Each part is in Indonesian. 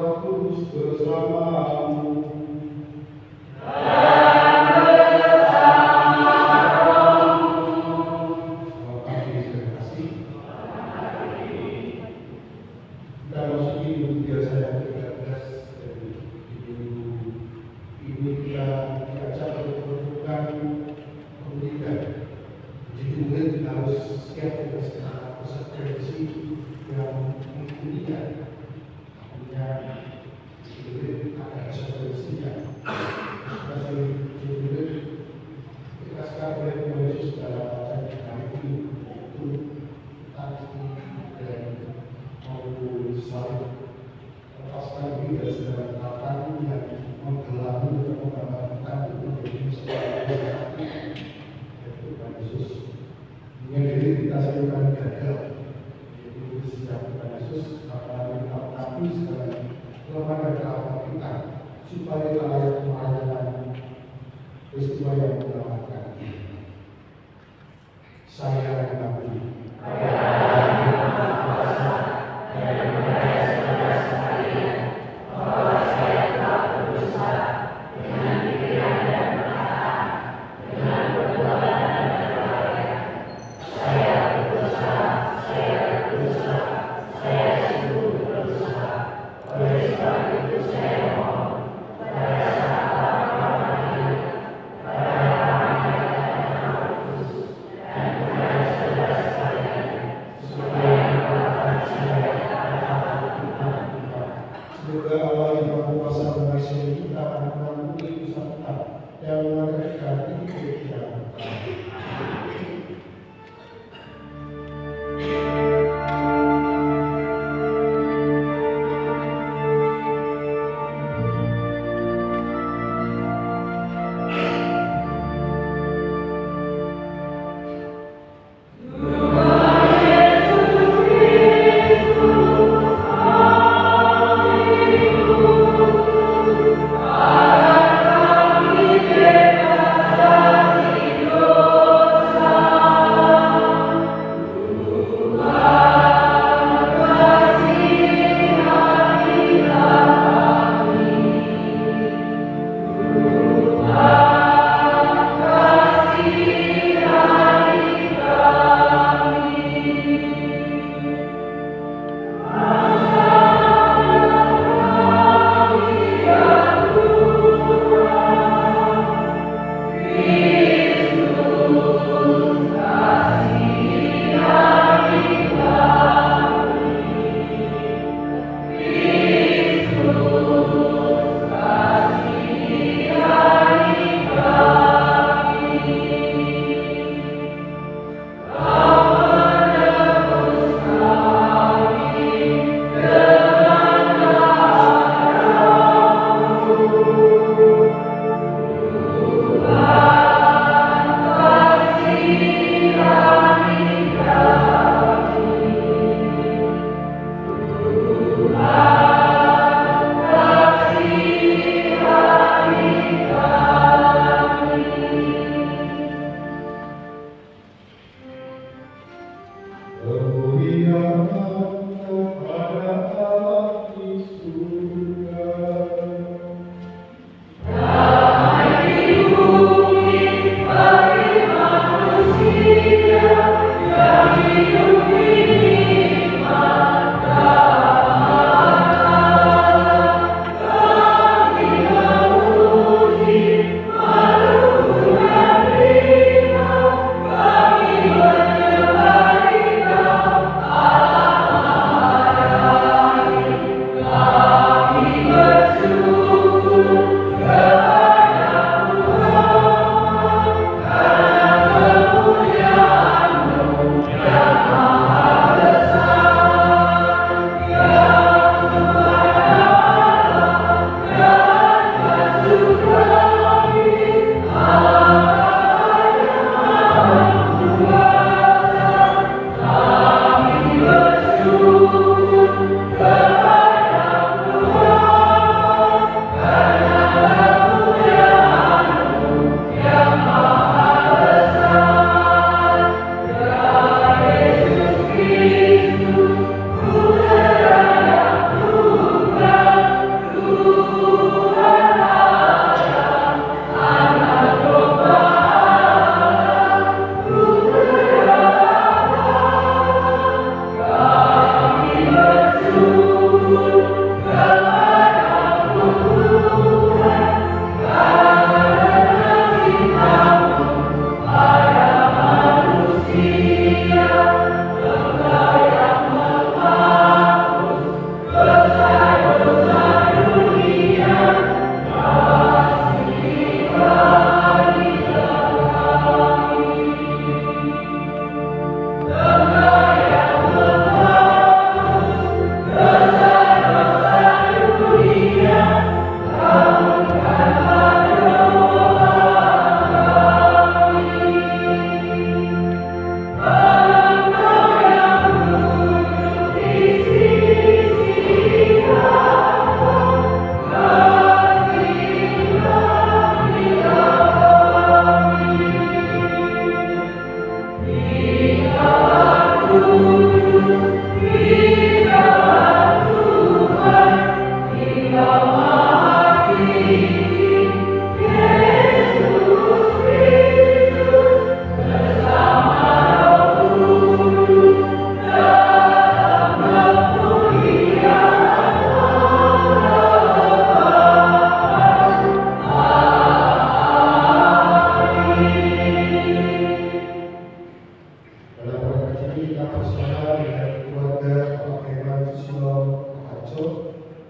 Roh Kudus bersamamu. Supaya layak merayakan peristiwa yang menyelamatkan. Saya mengakui semoga Allah yang Maha Kuasa mengasihi kita anak-anak itu serta dan mengadakan kita. Amen.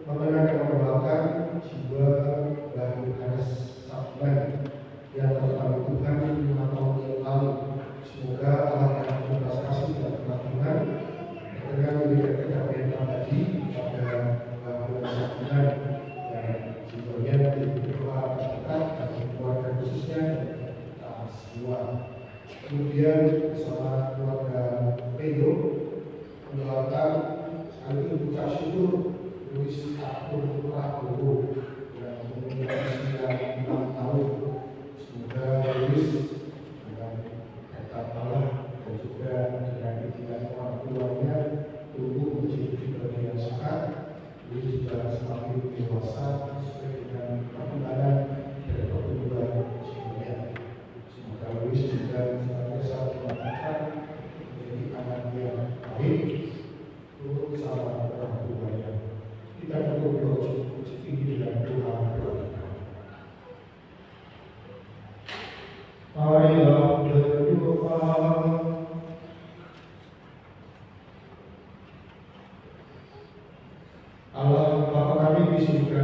mengenang dan mendoakan jiwa baru Haris Sablan yang terlalu Tuhan 5 tahun yang lalu. Semoga Allah yang berbelas kasih dan pengampunan dengan memberikan kedamaian abadi kepada baru Sablan dan jiwanya berdoa kita dan keluarga khususnya kita semua. Kemudian bersama keluarga Pedro mendoakan sekaligus ucap syukur Luis Abdul Prabowo yang mempunyai usia 6 tahun. Semoga Luis dengan berkat Allah dan juga dengan ikhtiar orang tuanya tumbuh menjadi pribadi yang sehat. Luis juga semakin dewasa sesuai dengan perkembangan dan pertumbuhan jiwanya. Semoga Luis juga senantiasa dimanfaatkan menjadi anak yang baik untuk sama orang tuanya. Kita cukup tinggi dalam Tuhan. Marilah berdoa. Allah Bapa kami di surga,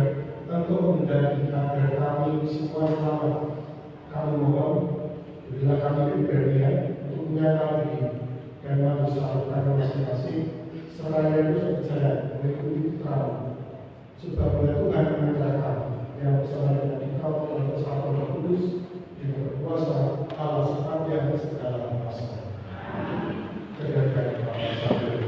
engkau menghendaki agar kami semua selamat. Kami mohon, berilah kami keberanian untuk menyangkal diri dan manusia pada masing-masing, seraya terus berjalan mengikuti putramu. Sebab oleh Tuhan mengajarkan yang bersama dengan Engkau dalam bersama Roh Kudus dengan berkuasa Allah sepanjang segala masa. Kedatangan Allah sampai.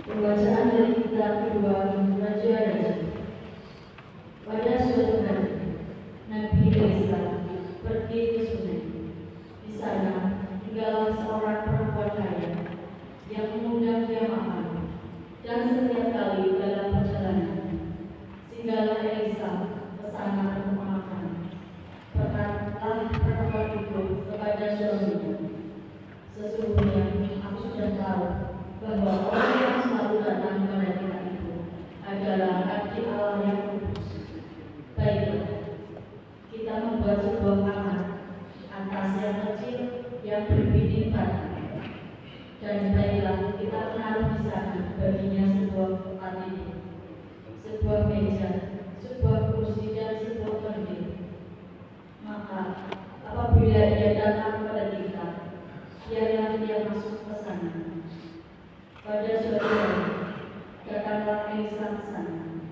Pembacaan dari kitab kedua Raja-Raja. Pada suatu hari, Nabi Elisa pergi ke sungai. Di sana tinggallah seorang perempuan kaya yang mengundang dia makan, dan setiap kali dalam perjalanan, singgahlah Elisa ke sana untuk makan. Berkatalah perempuan itu kepada suaminya, sesungguhnya aku sudah tahu bahwa orang yang selalu datang kepada kita itu adalah adik Allah yang kudus. Baiklah, kita membuat sebuah kamar atas yang kecil yang berbiding batu. Dan baiklah kita menaruh di sana baginya sebuah tempat tidur, sebuah meja, sebuah kursi dan sebuah kandil. Maka apabila dia datang kepada kita, biarlah dia masuk ke sana. Pada suatu hari datanglah Elisa ke sana.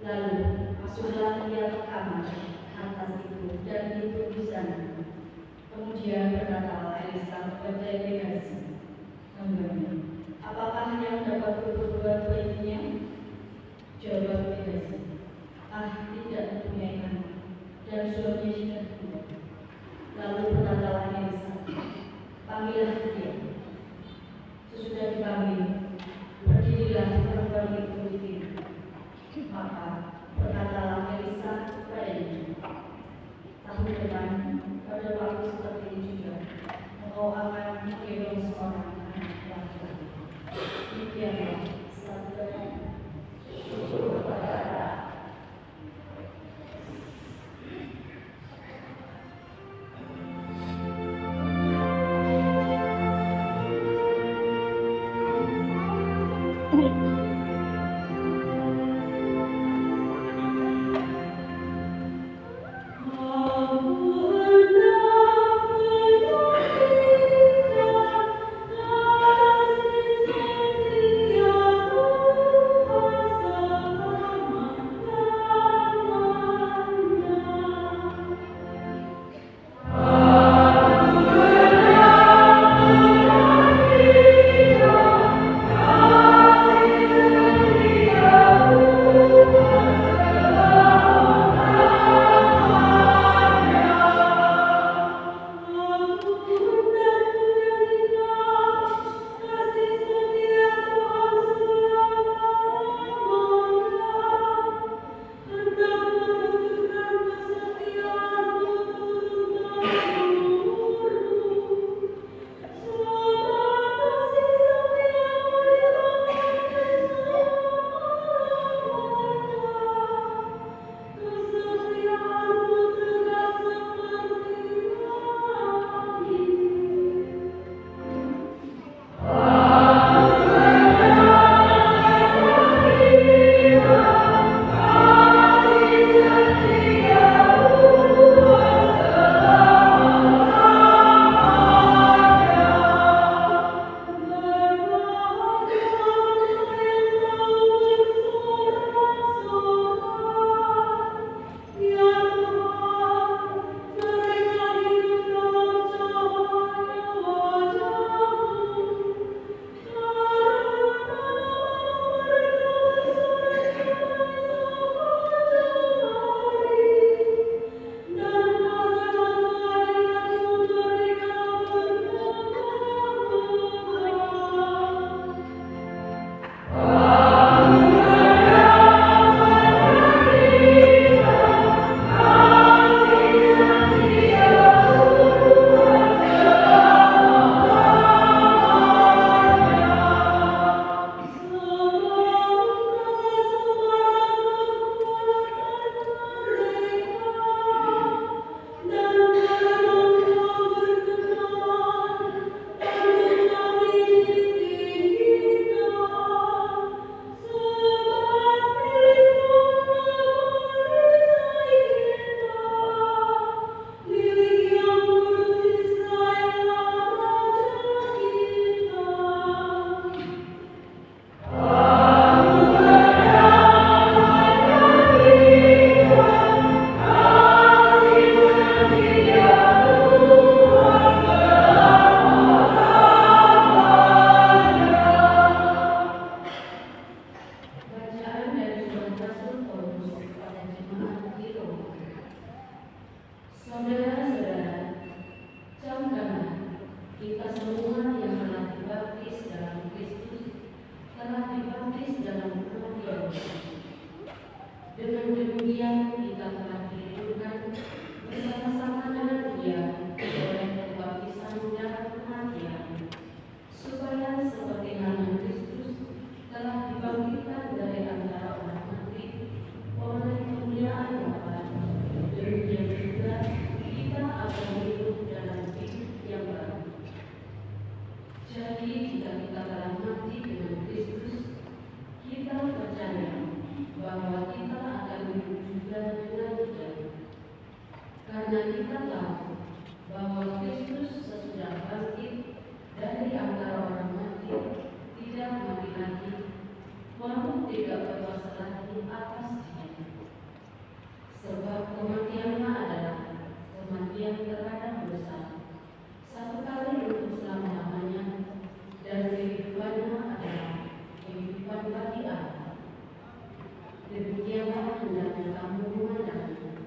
Lalu masuklah dia ke kamar atas itu dan tidur di sana. Kemudian berkatalah Elisa kepada Gehazi, apakah yang dapat berbuat baginya? Jawab Gehazi, tidak mempunyai anak dan suaminya sudah tua. Lalu berkatalah Elisa, panggillah dia. Sesudah dipanggil, berdirilah perempuan itu berdiri. Maka berkatalah Elisa kepadanya, tahun depan pada waktu seperti ini juga engkau akan menggendong seorang anak laki-laki. Demikianlah sabda jika kita telah mati dengan Kristus, kita percaya bahwa kita akan hidup juga dengan Dia. Karena kita tahu bahwa Kristus sesudah bangkit dari antara orang mati tidak mati lagi, maut tidak berkuasa lagi atas Dia. Sebab kematiannya adalah kematian terhadap dosa, satu kali untuk selama-lamanya, dan kehidupannya adalah kehidupan bagi Allah. Demikianlah hendaknya kamu memandangnya.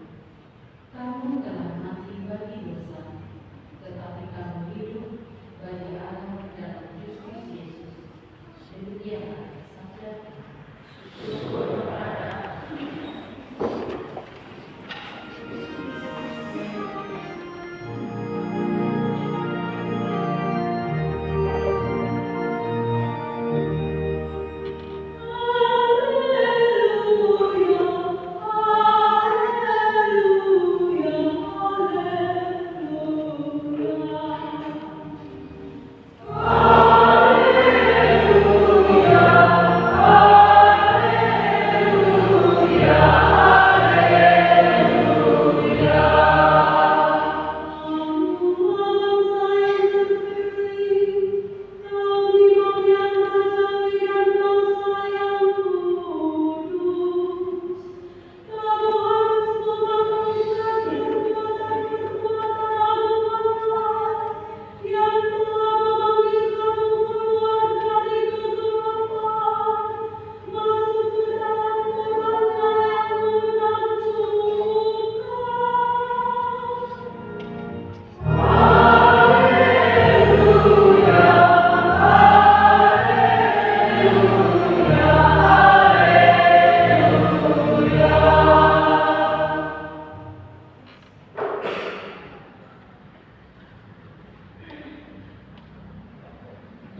Kamu telah mati bagi dosa, tetapi kamu hidup bagi Allah dalam Kristus Yesus. Demikianlah sabda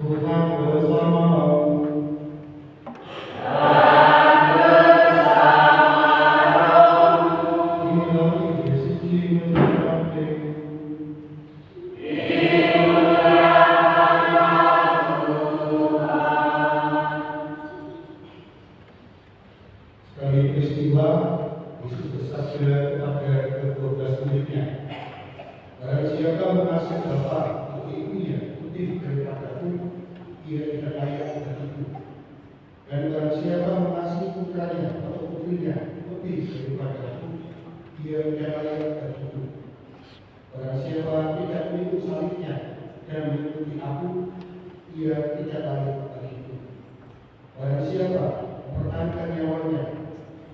Tuhan bersamamu. Inilah Injil suci menurut Markus. Sekali peristiwa, Yesus bersabda kepada ke-12 muridnya, "Barang siapa mengasihi bapa atau ibunya lebih daripadaku, ia tidak layak bagiku. Dan barang siapa mengasihi putranya atau putrinya lebih daripadaku, ia tidak layak bagiku. Barang siapa tidak mengikut salibnya dan mengikuti aku, ia tidak layak bagiku. Barang siapa mempertahankan nyawanya,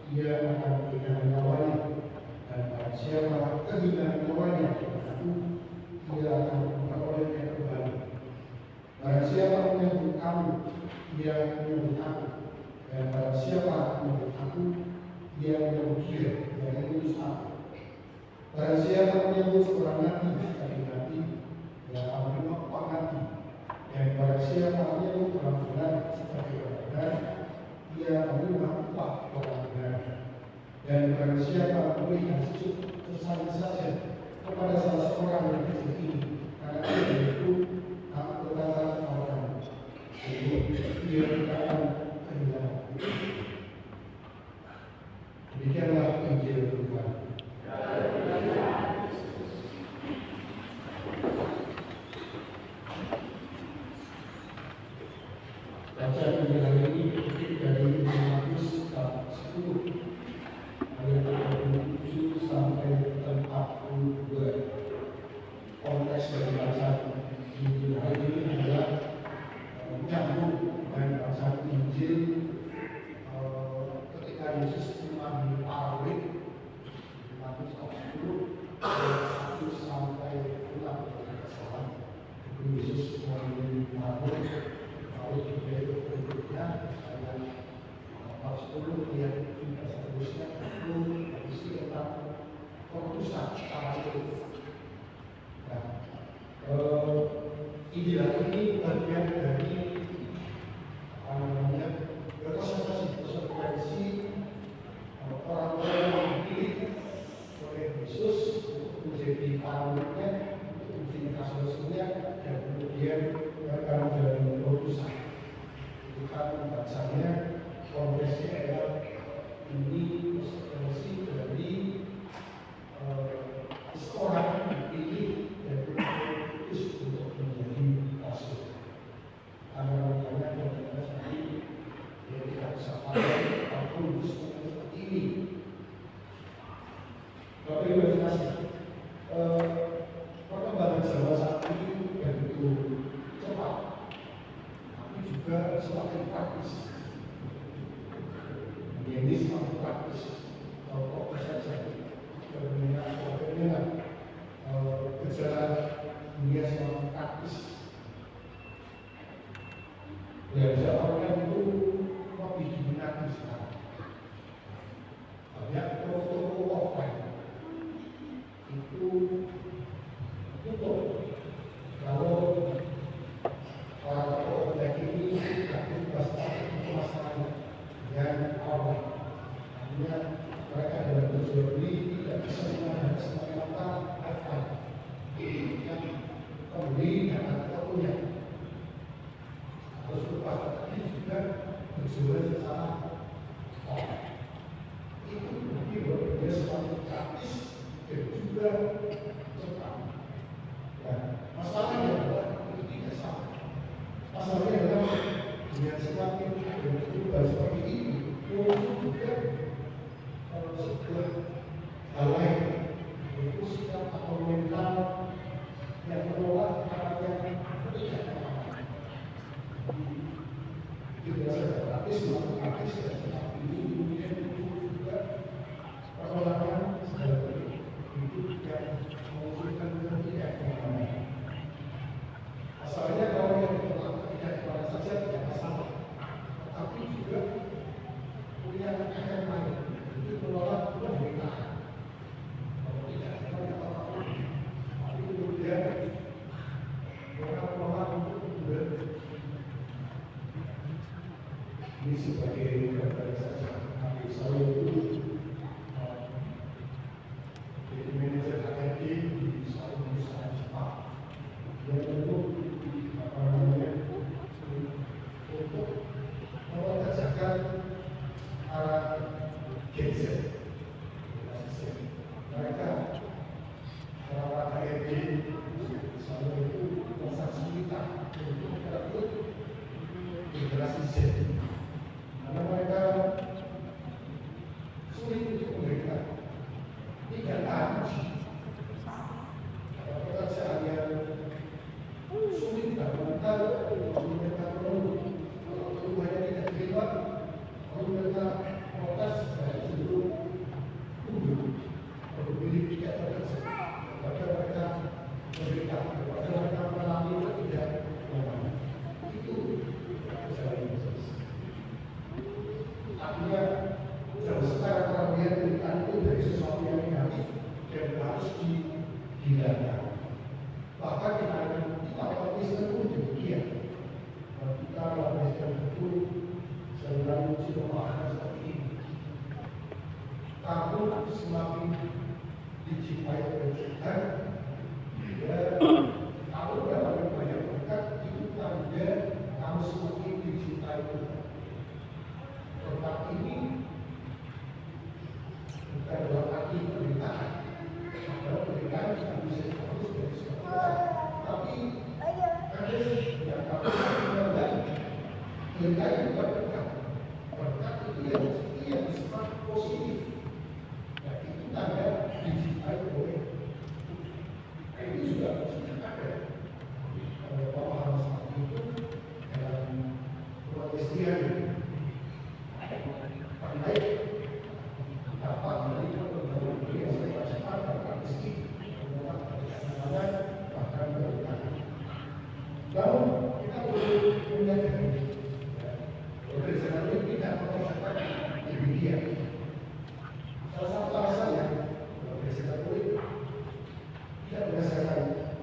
ia akan kehilangan nyawanya. Dan barang siapa kehilangan nyawanya karena aku, ia akan memperolehnya kembali. Barang siapa menyambut kamu, ia menyambut aku. Dan barang siapa menyambut aku, ia menyambut dia yang mengutus aku. Barang siapa menyambut seorang nabi sebagai nabi, ia akan menerima upah nabi. Dan barang siapa menyambut orang benar sebagai orang benar, ia akan menerima upah orang benar. Dan barang siapa memberikan sesuatu saja kepada salah seorang yang kecil ini, karena dia itu aku berkata kepadamu, jadi dia tidak akan kehilangan. Demikianlah Injil Tuhan. Bacaan Injil hari ini dikutip dari Markus bab 10 ayat 37 sampai 42. Konteks dari bacaan Injil hari ini adalah nyambung dengan bacaan Injil ketika Yesus memanggil para murid di Markus 10 ayat 1 sampai 6 kesalahan. Yesus memanggil para murid, lalu berikutnya ayat 10 ayat 7 dan seterusnya itu berisi tentang keputusan para murid. Injil ini bagian dari konsekuensi orang-orang yang dipilih oleh Yesus untuk menjadi para muridnya, untuk menjadi rasul-rasulnya, dan kemudian mereka menjadi juga semakin praktis. Ini semakin praktis. Kalau saja fenomena gejala dunia semakin praktis. Ya, orang itu lebih diminati sekarang. Banyak toko-toko offline itu tutup. Kalau toko offline ini tidak masalahnya yang online. Artinya mereka dalam berjual beli tidak bisa menggunakan semata-mata offline. Yang pembeli dan tokonya harus berpatah ini juga berjualan secara online. Itu dia semakin praktis dan juga cepat. Ya, masalahnya adalah itu tidak sama. Masalahnya adalah dengan semakin berubah seperti ini, muncul juga sebuah hal lain, yaitu sikap atau mental yang menolak hal yang tidak normal. Itu biasa praktis, semakin praktis dan semakin ini kemudian juga penolakan segala bentuk itu yang menunjukkan tidak normal. Asalnya kalau yang ditolak tidak normal saja tidak masalah, tapi juga punya efek lain. Itu menolak pemberitaan. Kalau tidak apa-apa, tapi kemudian orang menolak untuk ini sebagai gambaran saja. Tapi saya itu jadi manajer HRD di satu perusahaan Jepang. Dia tentu untuk memperkerjakan arah Gen Z. Mereka orang HRD saya itu transaksi kita untuk merekrut generasi Z. Karena mereka sulit untuk memberikan tidak tahu pekerjaan yang sulit dan mental mereka perlu kalau perubahannya tidak terima lalu mereka protes dari seluruh tubuh berpilih tidak bekerja kepada mereka memberikan kepada mereka mengalami tidak normal itu pekerjaan bisnis. Artinya jauh sekarang kalau dia berikan itu dari sesuatu yang negatif dan harus dihilangkan. Bahkan kita kalau Kristen pun demikian. Kita kalau Kristen itu selalu pemahaman seperti ini. Kamu semakin dicintai oleh Tuhan, kamu dapat banyak berkat itu tanda kamu semakin dicintai Tuhan. Berkat ini bukan dalam arti pemberitaan. Kalau pemberitaan kita bisa harus dari semua. Tapi ada yang kamu mengenal pemberitaan bukan berkat. Berkat itu yang bersifat positif. Dan itu tanda dicintai oleh. Itu juga ada. Pemahaman seperti itu dalam Umat Kristiani. Baik, dapat dari perkembangan yang saya bacakan dalam rezeki, bahkan berkata. Lalu kita perlu menyadari, berdasarkan itu tidak mengucapkan demikian. Salah satu alasannya, berdasarkan itu tidak berdasarkan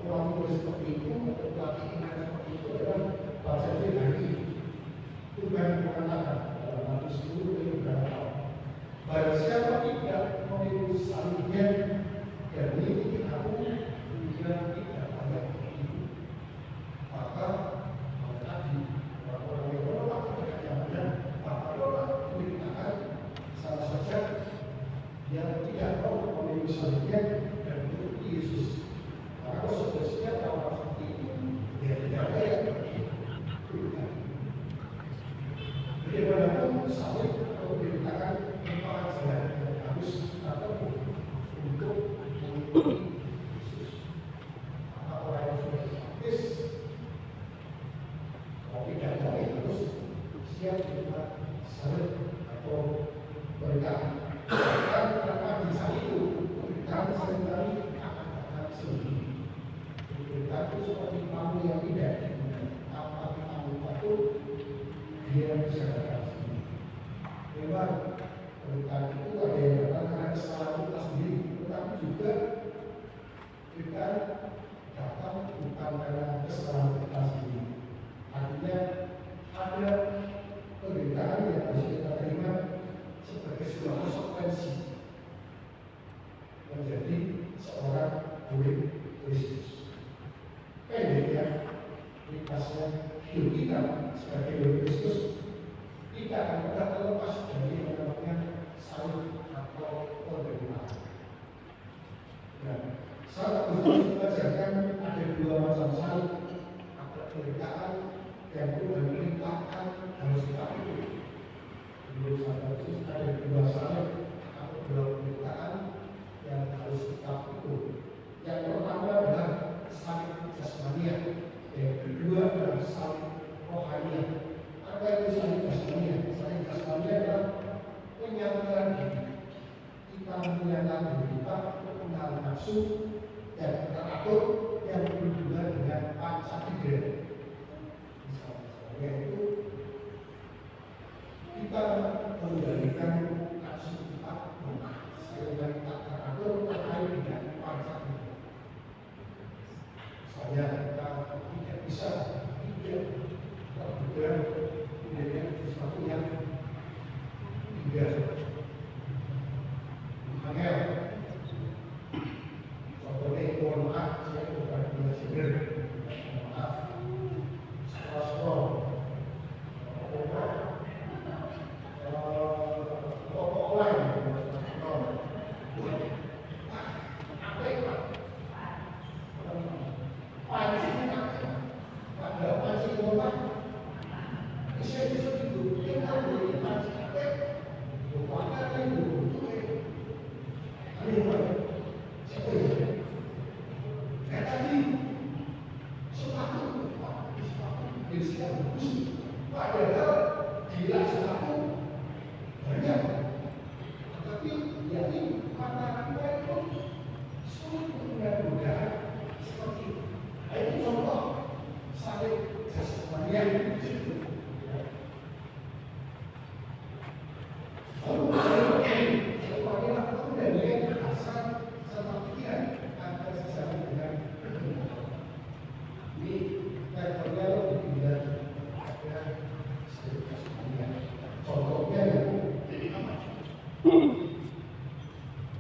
uang itu seperti itu, atau pelatih iman seperti itu adalah bahasa hari Tuhan mengatakan. Lalu seluruh kehidupan barang siapa tidak memiliki salibnya dan mengikuti aku, dia tidak ada hidup. Maka tadi orang-orang yang menolak kebenaran, maka orang memberitakan salah saja dia tidak mau memiliki salibnya dan mengikuti Yesus. Maka kalau sudah siap orang seperti itu, dia tidak ada yang berhidup. Bagaimanapun salib atau diberitakan merupakan jalan yang harus atau untuk mengikuti Yesus. Maka orang yang sudah baptis, kalau tidak mau harus siap menerima salib atau berkat. Karena di saat itu berkat seringkali akan sendiri. Berkat itu seperti palu yang tidak apa palu itu dia bisa datang sendiri. Memang berkat itu ada yang datang karena kesalahan kita sendiri, tetapi juga kita datang bukan karena kesalahan kita sendiri. Artinya ada penderitaan yang harus kita terima sebagai sebuah konsekuensi menjadi seorang murid Kristus. Pendeknya, dikasnya hidup kita sebagai murid Kristus, kita akan pernah terlepas dari yang namanya salib atau penderitaan. Dan saat itu mengajarkan ada dua macam salib, ada penderitaan yang Tuhan perintahkan harus kita ikut. Menurut sahabat Yesus ada dua salib atau dua penderitaan yang harus kita ikut. Yang pertama adalah salib jasmania, yang kedua adalah salib rohania. Apa itu salib jasmania? Salib jasmania adalah penyataan diri. Kita menyatakan diri kita mengenal nafsu dan teratur yang berhubungan dengan panca indera. Yaitu kita mengendalikan nafsu kita sehingga kita teratur terkait dengan panca indera. Misalnya kita tidak bisa tidak terhubung dengan sesuatu yang tidak angel. Contohnya, mohon maaf, saya bukan belajar. Maaf, scroll, toko online, apa itu? Pancing, ada pancing bola, bisa itu, kita boleh pancing apa? Bukan itu, padahal dia selaku banyak, tetapi dia ini karena itu sulit mudah-mudahan seperti itu. Itu contoh salib jasmania. Lalu bagaimana kemudian asal serta pikiran akan sejalan dengan ini levelnya lebih tinggi.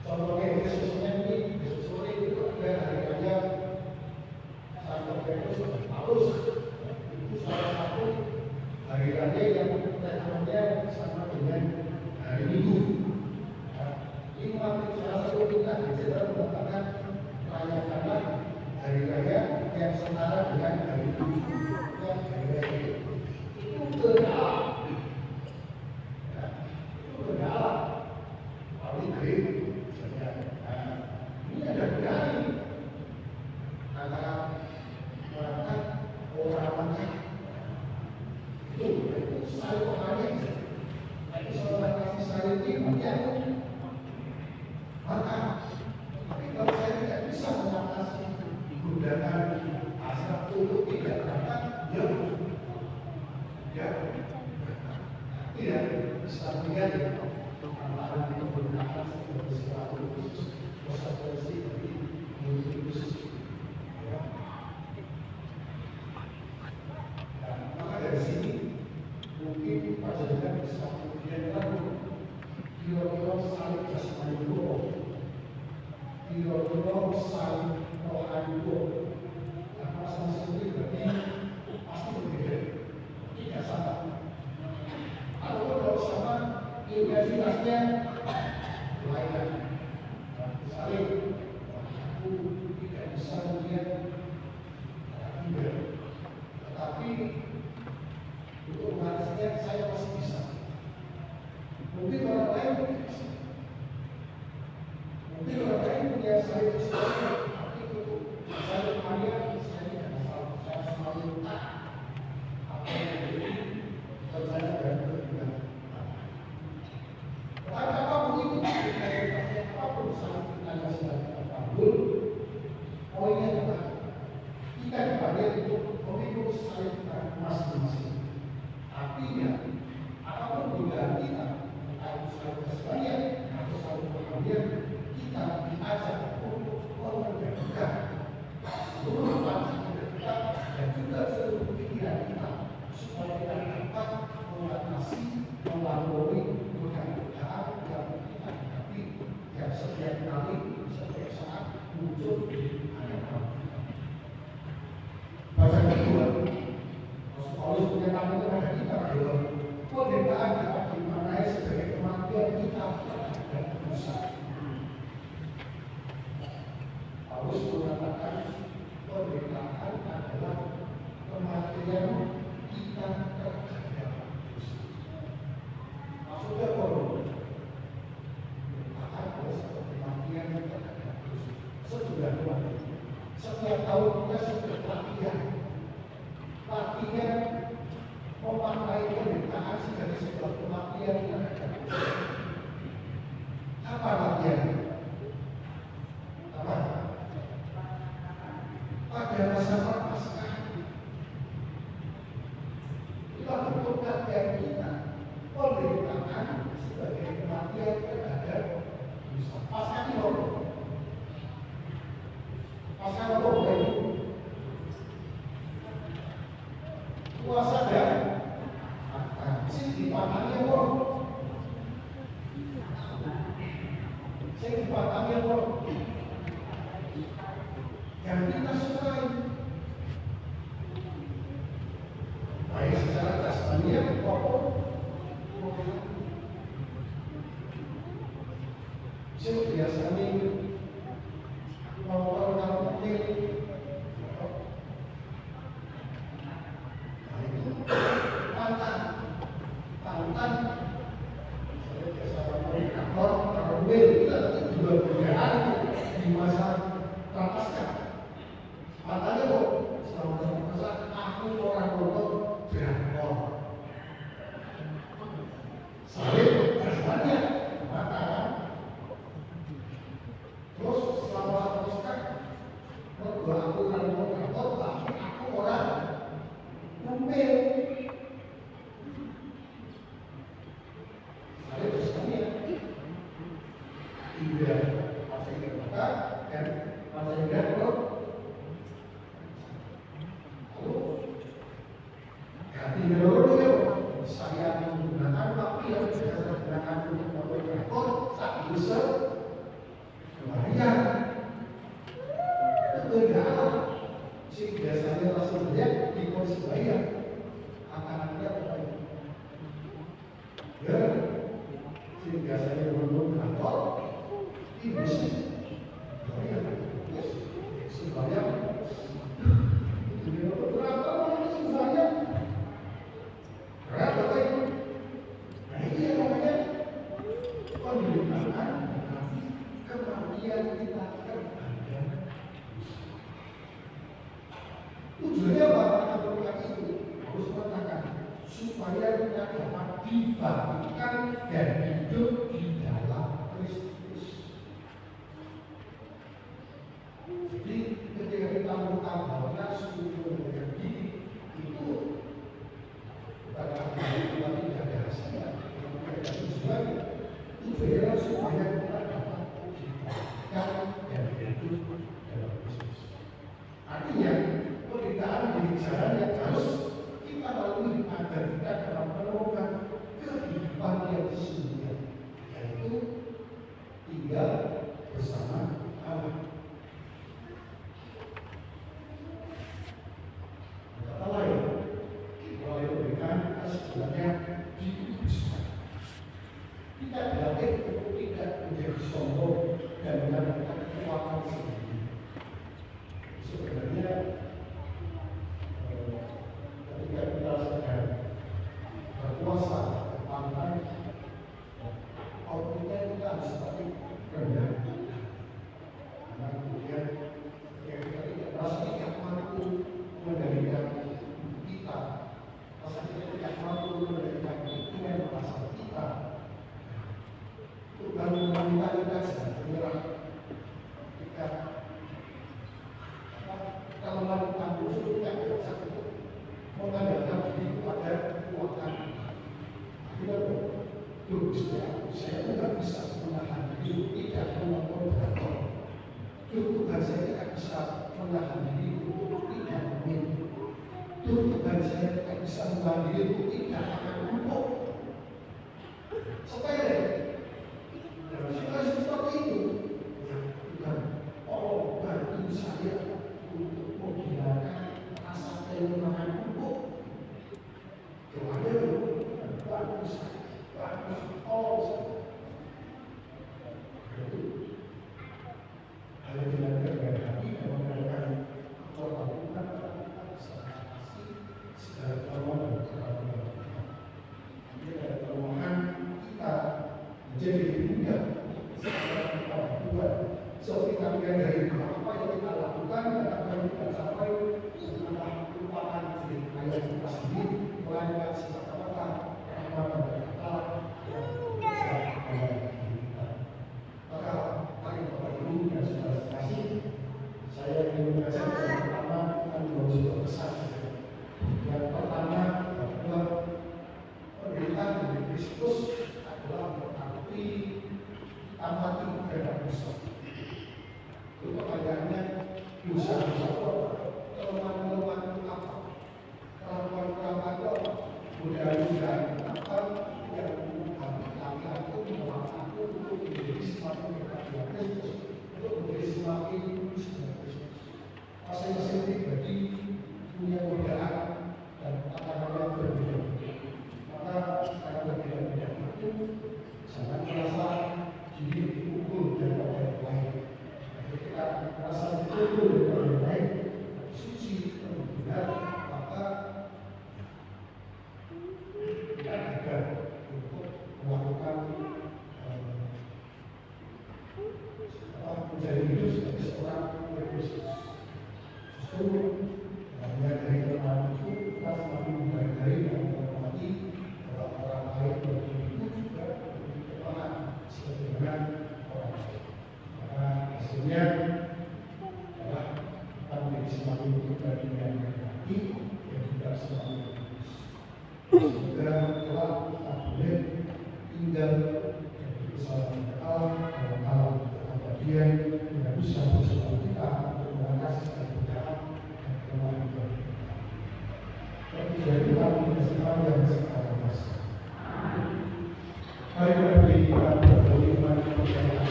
Contohnya Yesusnya ini, Yesus itu ada hari raya Santo Petrus Paulus. Itu salah satu hari raya yang levelnya sama dengan hari Minggu. Ini salah satu kita dijelaskan mengatakan rayakanlah hari raya yang setara dengan hari Minggu. Hari raya itu berdoa. Ini ada bedanya antara melakukan orang itu salib orangnya. Tapi seorang kasih salib ini dia maka. Tapi kalau saya tidak bisa mengatasi gunakan asal untuk tidak berangkat, tidak bisa melihat antara penggunaan sebagai sesuatu khusus konsekuensi dari murid khusus. Maka dari sini mungkin Pak Jenderal bisa kemudian lalu kira-kira salib jasmani dulu, kira-kira salib rohani dulu. Karena sama sendiri berarti pasti berbeda, tidak sama. Kalau sama intensitasnya lain. Misalnya, aku tidak bisa melihat tidak, tetapi untuk mengatasinya saya masih bisa. Mungkin orang lain tidak bisa. Mungkin orang lain punya saya sesuatu, tapi untuk saya hanya saya tidak masalah. Saya selalu apa yang terjadi terjadi kematian kita, penderitaan sebagai kematian terhadap dosa. Pasal ini pasal apa ini? Kuasa dan sing dipatani apa? Sing dipatani apa? Yang kita sukai, baik secara jasmani maupun sing biasanya orang penting Tantan saya biasa kantor tarawih kita juga perbedaan di masa prapaskah. Matanya kok selama masa aku orang kotor drakor salib jasmania mata terus selama prapaskah mergo aku kan kotor tapi aku orang mumpil. Iya, masa ingat mata dan masa ingat perut. Lalu hati menurutnya saya menggunakan tapi yang saya gunakan untuk memperbaiki tak bisa membayar. Itu tidak sih biasanya langsung lihat di kursi bayar akan ada apa ini? Ya, sih biasanya menurut kantor. Ibu sih, sebanyak berapa orang sebanyak berapa itu? Nah ini yang namanya penderitaan, tapi kematian kita terhadap tujuannya apa? Keperluan itu harus mengatakan supaya kita dapat dibangkitkan dan hidup di dalam Kristus. Jadi ketika kita mengetahui seluruh yang itu bukan artinya kita tidak ada hasilnya, tapi ada tujuan. Tujuannya supaya kita dapat dibangkitkan dan hidup dalam Kristus. Artinya penderitaan menjadi jalan yang harus kita lalui agar kita dapat menemukan kehidupan yang sesungguhnya, yaitu tinggal bersama Allah. Kata lain, kita berikan sebenarnya di Kristus. Kita dilatih untuk tidak menjadi sombong dan mendapatkan kekuatan sendiri. Sebenarnya ketika kita sedang berpuasa tentang outputnya kita harus seperti rendah. Karena kemudian ketika kita merasa tidak mampu mengendalikan kita, rasa kita tidak mampu mengendalikan hubungan perasaan kita, Tuhan meminta kita sedang menyerah. Ketika kalau melakukan musuh tidak bisa untuk mengandalkan diri pada kekuatan kita. Saya tidak bisa menahan diri tidak melakukan berdoa. Tuhan saya tidak bisa menahan diri untuk tidak meminta. Tuhan saya tidak bisa menahan diri untuk tidak akan lupa. Sepele. Dan situasi seperti itu, Tuhan, tolong bantu saya untuk menghilangkan rasa kelemahan hukum. Doanya bantu saya, tolong saya. Hal yang dilakukan dengan hati dan menggunakan kekuatan Tuhan segala kelemahan dan kekuatan. Jadi ada kelemahan kita menjadi mudah setelah kita Tuhan. Seperti kami dari apa yang kita lakukan dan apa yang kita capai adalah merupakan ayat kita sendiri, melainkan semata-mata rahmat dari Allah yang bisa melayani kita. Maka mari Bapak Ibu dan saudara sekalian, saya ingin mengajak yang pertama kita membawa sebuah pesan. Yang pertama adalah maka yang laki-laki itu menolong aku untuk menjadi semakin dekat dengan Kristus, untuk menjadi semakin kudus dengan Kristus. Masing-masing pribadi punya godaan dan tatanan yang berbeda-beda. Maka karena berbeda-beda itu jangan merasa diri diukur daripada yang lain. Ketika merasa diukur daripada yang lain, suci dan benar, maka kita gagal untuk melakukan menjadi hidup sebagai seorang Kristus. Justru hanya dari teman itu kita semakin menghargai dan menghormati orang lain dan itu juga lebih berperan sebagaimana orang lain. Maka hasilnya adalah kita menjadi semakin pribadi yang hati dan juga semakin kudus. Semoga kelak kita boleh tinggal dari kesalahan Allah dalam hal keabadian dengan usaha bersama kita untuk mengangkat segala godaan dan kelemahan hidup kita. Perpikiran kita menjelaskan yang sekarang masa. Mari kita beri kita berdoa iman kepercayaan.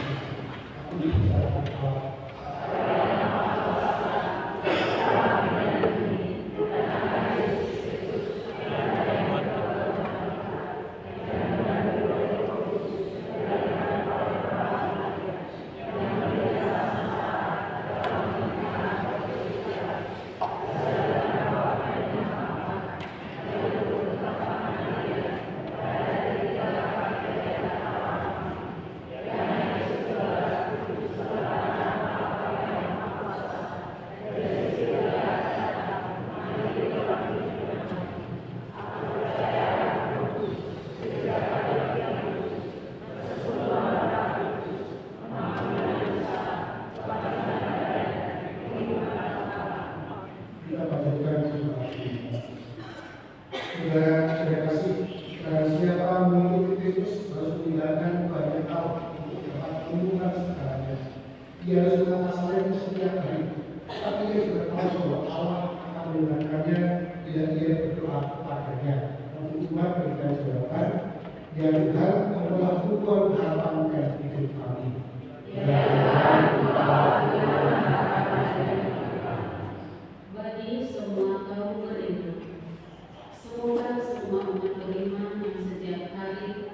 Aku bicara apa? Siapa mengikuti Kristus harus meninggalkan banyak hal untuk dapat menemukan segalanya. Dia harus mengatasinya setiap hari, tapi dia juga tahu bahwa Allah akan menggunakannya bila dia berdoa kepadanya. Untuk Tuhan berikan jawaban, ya Tuhan, adalah Tuhan harapan dan hidup kami. Ya Tuhan, bagi semua kaum beriman, semoga semua umat beriman yang setiap hari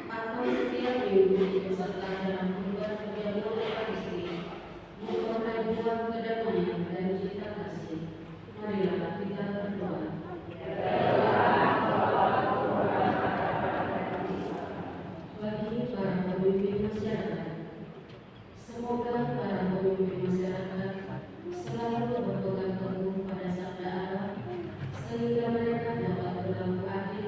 atau setiap minggu beserta dalam keluarga perjamuan Eucharistik memperoleh buah kedamaian dan cinta kasih. Marilah kita berdoa. Bagi para pemimpin masyarakat, semoga para pemimpin masyarakat selalu berpegang teguh pada sabda Allah sehingga mereka dapat berlaku adil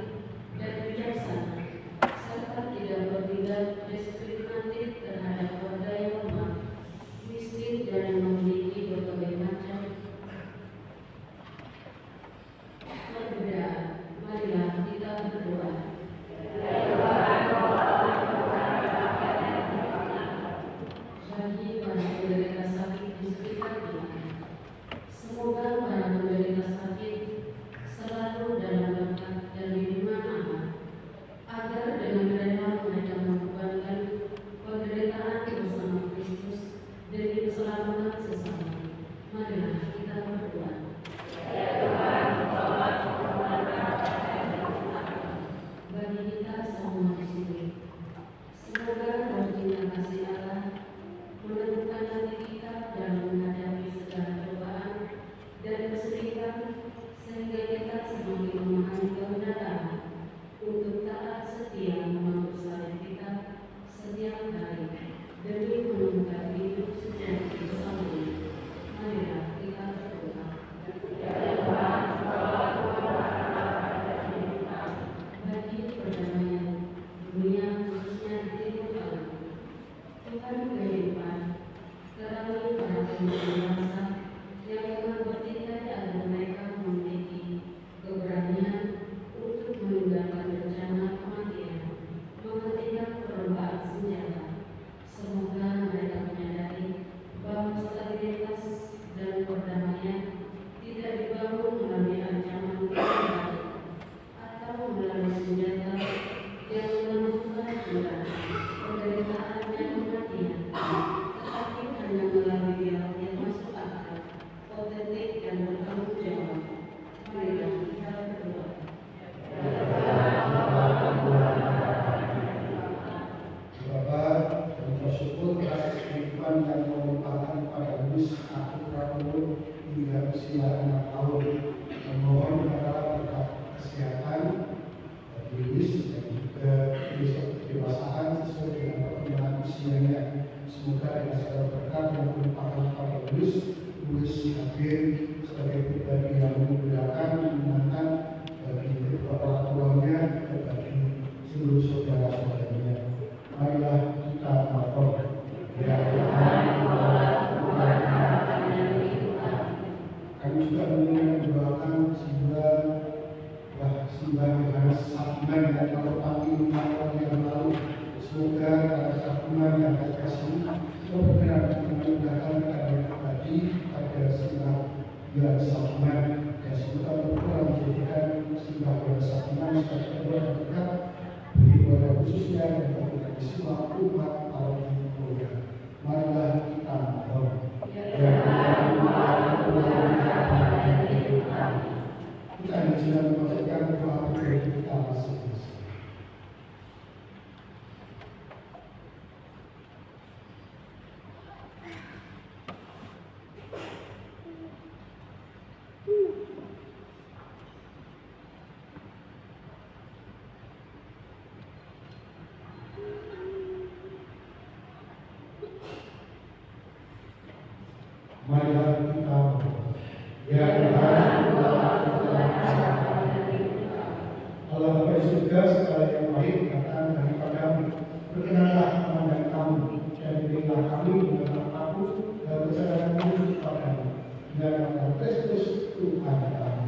dan bijaksana serta tidak bertindak diskriminatif terhadap warga yang lemah, miskin dan yang memiliki berbagai macam perbedaan. Marilah kita berdoa. Bagi para penderita sakit di sekitar kita, semoga para penderita sakit selalu dalam berkat dan lindungan Allah, agar dengan rela mereka mengorbankan penderitaan bersama Kristus demi keselamatan sesama. Marilah kita berdoa. Bagi kita semua di sini, semoga rohnya kasih Allah meneguhkan hati kita dalam menghadapi segala cobaan dan kesulitan, sehingga kita semakin memahami kehendak Allah untuk taat setia memangku salib kita setiap hari demi menemukan hidup sejati bersamanya. Marilah kita berdoa. Bagi perdamaian dunia khususnya di timur tengah, Tuhan kehidupan, terangi para pemimpin bangsa yang tengah bertikai agar mereka memiliki keberanian untuk meninggalkan rencana kematian, menghentikan perlombaan senjata. Semoga mereka menyadari bahwa stabilitas dan perdamaian tidak dibangun melalui ancaman atau melalui senjata, Tuhan, penderitaan dan kematian, tetapi hanya melalui dialog yang masuk akal, otentik dan bertanggung jawab. Marilah kita berdoa. Bapa, kami bersyukur atas kehidupan yang melimpahkan pada Luis Aku Prabowo hingga usia 6 tahun. Memohon kepada berkat kesehatan bagi Luis dan juga kedewasaan sesuai dengan perkembangan usianya. Semoga dengan segala berkat yang melimpahkan pada Luis hadir sebagai pribadi yang memuliakan, menyenangkan bagi kedua orang tuanya dan bagi seluruh saudara-saudaranya. Marilah kita mohon. Ya Tuhan, kami juga mendoakan Simbah Yohanes Sakiman yang telah terpanggil 4 tahun yang lalu. Semoga pada Sakiman yang kasih berkenan memudahkan keadaan pribadi pada Simbah Yohanes Sakiman dan semoga berkenan menjadikan Simbah Yohanes Sakiman sebagai kedua yang dekat bagi keluarga khususnya dan bagi semua umat Allah yang mulia. Marilah kita mohon. Kita hanya mengucapkan doa pribadi kita masing-masing. Marilah kita ya Tuhan, Allah Bapa di surga, segala yang baik datang daripadamu. Berkenanlah memandang kami dan berilah kami mengenal aku dan kesadaran kudus kepadamu. Dan nama Kristus Tuhan kami.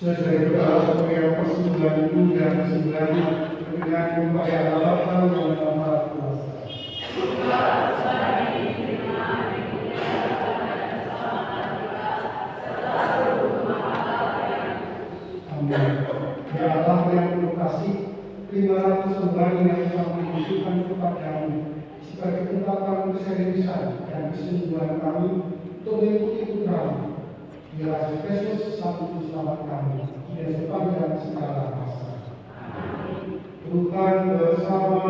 Sesuai doa supaya persembahan dan kesembuhan dengan upaya Bapa yang Maha Kuasa. Amin. Ya Allah yang penuh kasih, terimalah persembahan yang kami tujukan kepadamu sebagai ungkapan keseriusan dan kesembuhan kami untuk mengikuti putra-Mu. Biarlah Kristus satu selamat kami dan sepanjang segala masa. Tuhan bersamamu.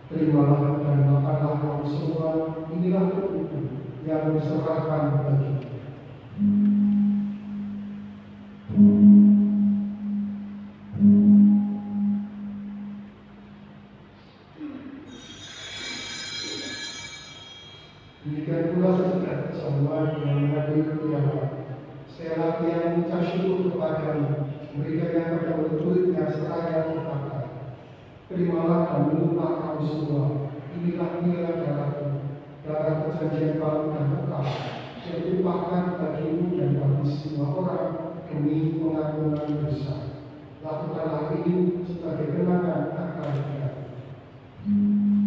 Terimalah dan makanlah kamu semua, inilah tubuhku yang diserahkan bagimu. Demikian pula sesudah persembahan yang menghadiri Tuhan, saya lagi yang mengucap syukur kepadamu, memberikannya kepada murid-muridnya seraya berkata, terimalah dan minumlah kamu semua, inilah darahku, darah perjanjian baru dan kekal, yang ditumpahkan bagimu dan bagi semua orang demi pengampunan dosa. Lakukanlah ini sebagai kenangan akan dia. Amen.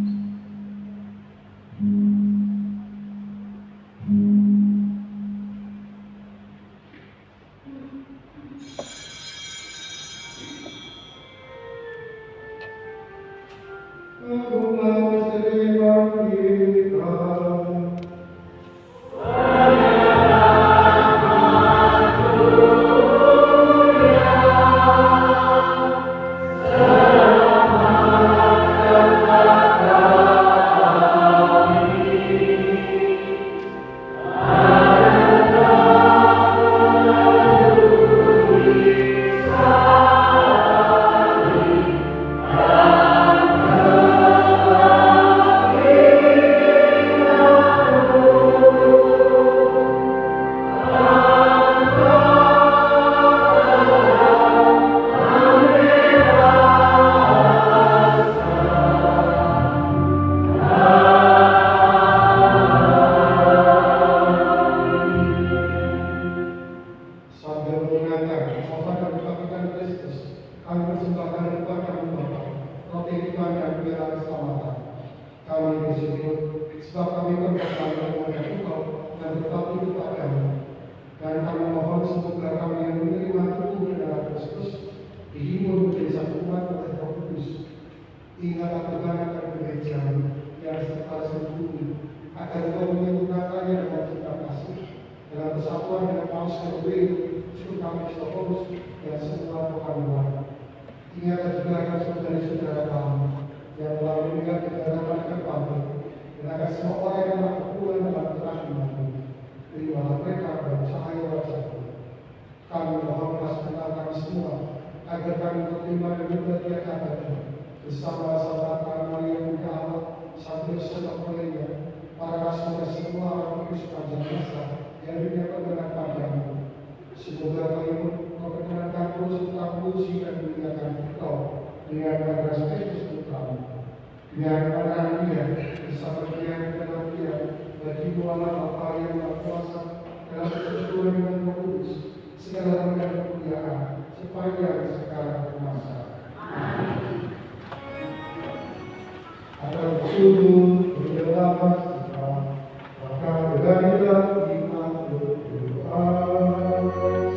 dihimpun menjadi satu umat oleh Roh Kudus. Ingatlah Tuhan akan gereja yang serta sempurna, agar Kau menyempurnakannya dengan cinta kasih, dalam persatuan dengan Paus Kalori, Cukup Kristoforus, dan semua rohaniwan. Ingatlah juga akan saudara-saudara kami yang telah meninggal di dalam kepala, dan akan semua orang yang telah berpulang dalam kerahiman. Terimalah mereka dalam cahaya wajah-Mu. Kami mohonlah sebentar kami semua, agar kami terima dan berbahagia abadi bersama sahabat kami yang mulia Allah, sambil serta lainnya, para rasul dan semua orang kudus sepanjang masa yang dinyatakan dengan padamu. Semoga kami memperkenankan terus tentang puji dan memuliakan Engkau dengan Raja Kristus Putramu. Biar pada Dia bersama Dia dalam Dia bagi mualah Bapa yang Maha Kuasa dalam persekutuan dengan Roh Kudus, segala macam kemuliaan sepanjang sekarang dan masa. Amin. Akan bersujud berjamaah kita, maka beranilah kita berdoa. Amin.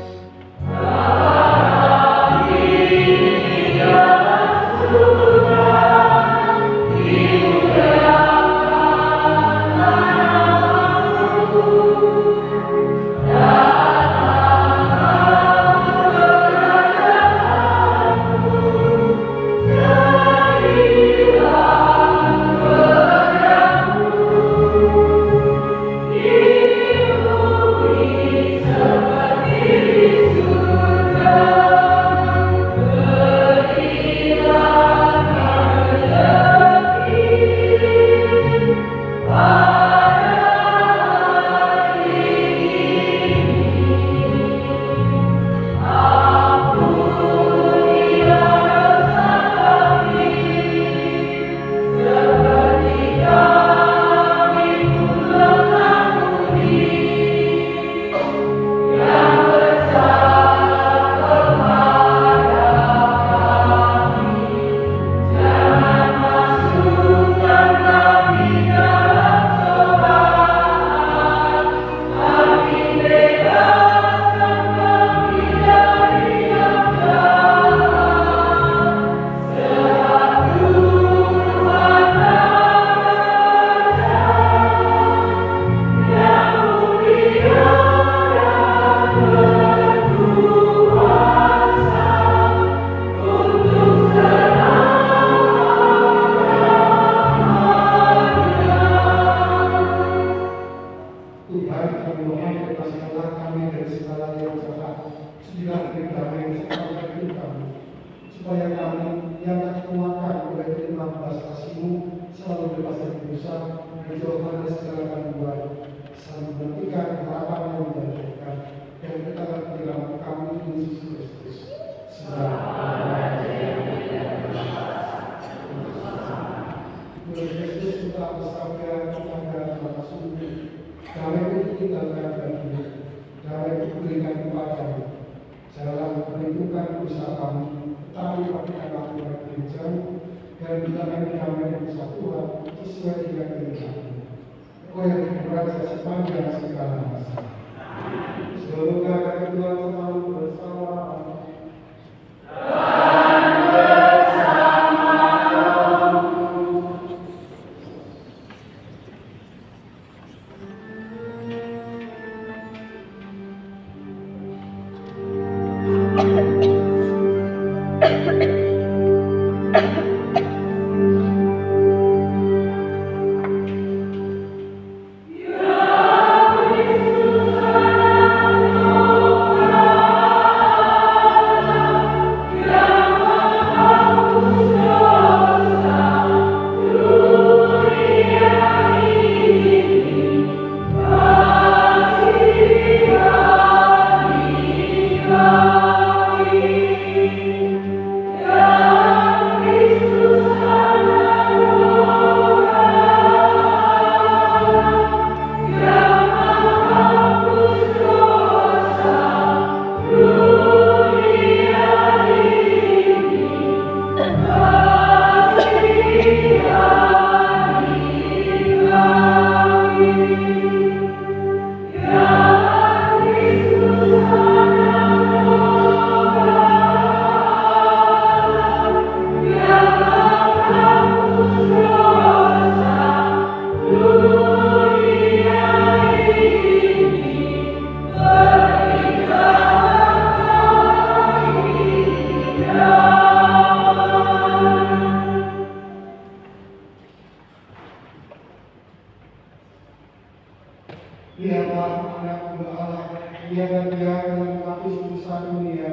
kiranya Dia yang melapis dosa dunia,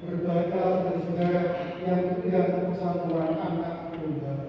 berbahagia saudara-saudara yang setia persatuan anak tunggal.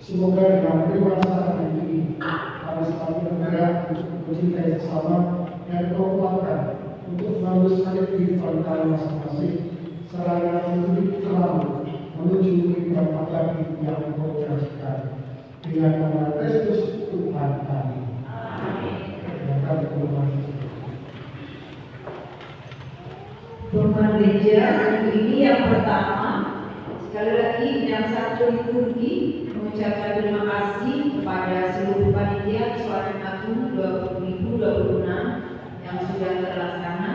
Semoga dengan perasaan ini kami selalu bergerak untuk mencintai sesama dan kekuatan untuk meluruskan kehidupan kami masing-masing seraya menuju selalu menuju kehidupan abadi yang Engkau janjikan dengan nama Kristus Tuhan kami. Amin. Doa gereja ini yang pertama, sekali lagi yang satu liturgi mengucapkan terima kasih kepada seluruh panitia Suara Agung 2026 yang sudah sudah terlaksana,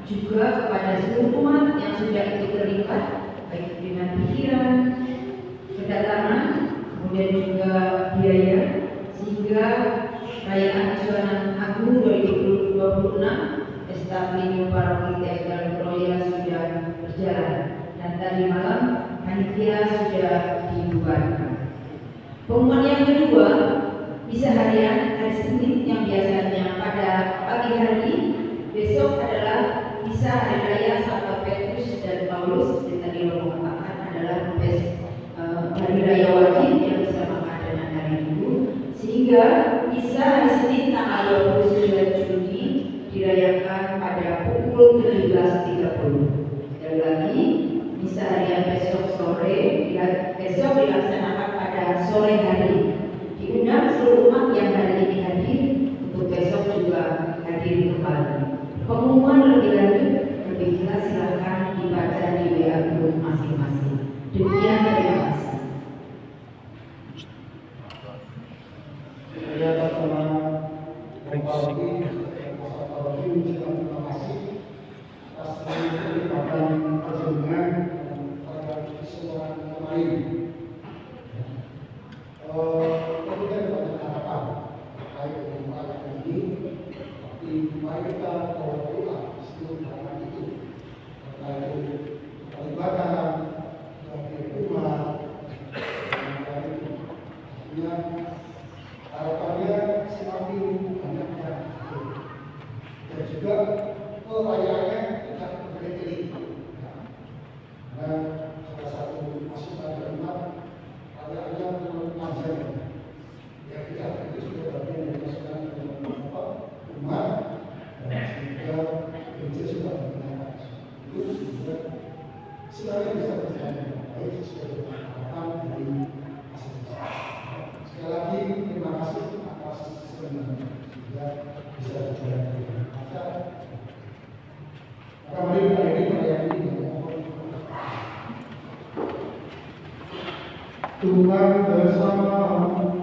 juga kepada seluruh umat yang sudah ikut terlibat, baik dengan pikiran, kedatangan, kemudian juga biaya, sehingga perayaan Kesucian Agung 2026 Pesta Pelindung Paroki TFL Roya sudah berjalan, dan tadi malam panitia sudah dibubarkan. Pengumuman yang kedua, misa harian hari Senin yang biasanya pada pagi hari, besok adalah misa hari raya Sabat Petrus dan Paulus, yang tadi Romo katakan adalah hari raya wajib yang disamakan dengan hari Minggu, sehingga misa hari Senin tanggal 29 Juni dirayakan pada pukul 17.30. Sekali lagi, misa harian besok dilaksanakan pada sore hari. Diundang seluruh umat yang hari ini hadir untuk besok juga hadir kembali. Pengumuman lebih lanjut, lebih jelas silakan dibaca di WA grup masing-masing. Demikian, terima kasih. Saya terima kasih atas kesempatan pertemuan pada kesempatan kemarin. Kemudian banyak harapan terkait dengan perayaan ini, tapi mari kita ulang seluruh harapan itu terkait peribadatan dari umat dan harapannya semakin banyaknya dan juga perayaannya tidak berhenti. Nah, salah satu masukan dari umat perayaannya terlalu panjang. Ya tidak, itu sudah bagian dari masukan umat dan juga gereja sudah menggunakan itu juga sebenarnya bisa berjalan dengan baik sesuai dengan harapan dari masing-masing. Sekali lagi terima kasih atas sebenarnya juga bisa berjalan dengan lancar. Maka mari kita ini perayaan ini Tuhan bersama.